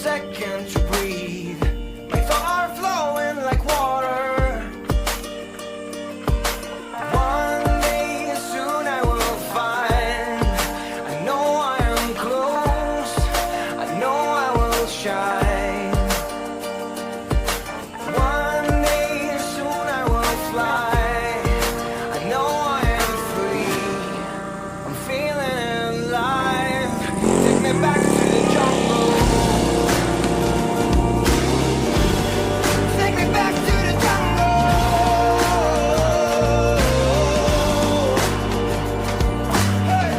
second to breathe. My thoughts are flowing like water. One day soon I will find. I know I am close. I know I will shine. One day soon I will fly. I know I am free. I'm feeling alive. Take me back to the jungle. Take me back to the jungle. Hey.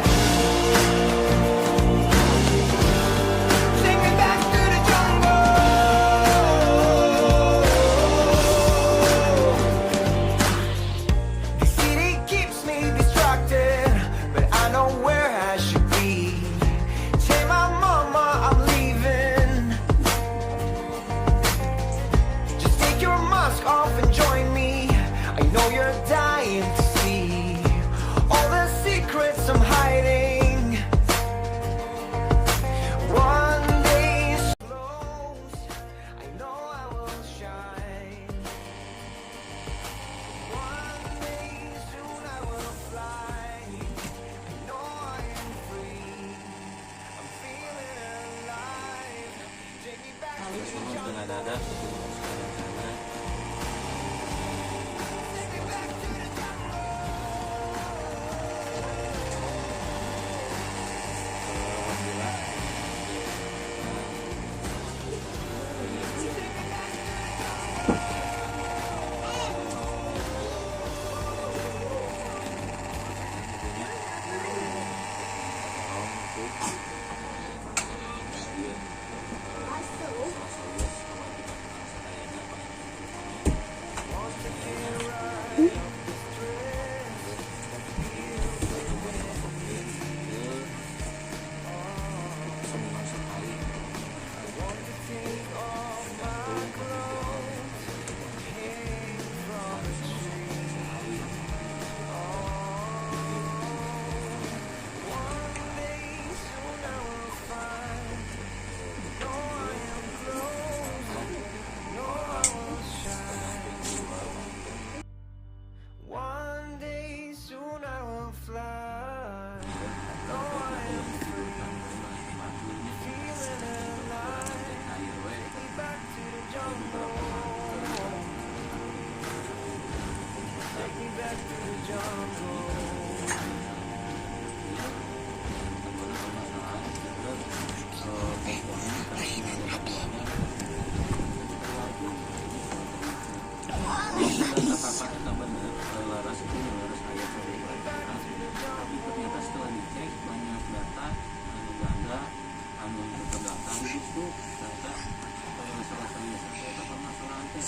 Take me back to the jungle. The city keeps me distracted, but I know where I should be. Tell my mama I'm leaving. Just take your mask off and join me. I know you're dying to see all the secrets I'm hiding. One day is close. I know I will shine. One day soon I will fly. I know I am free. I'm feeling alive. Take me back to the jungle. Dengan ada Take me back to the jungle. One day soon I will fly. Know I am free. Feeling alive. Take me back to the jungle. Take me back to the jungle. apa kita benar laras itu laras ayat dari mereka, tapi ternyata setelah dicek banyak data anu ganda anu terdaftar itu ternyata salah satu permasalahan teh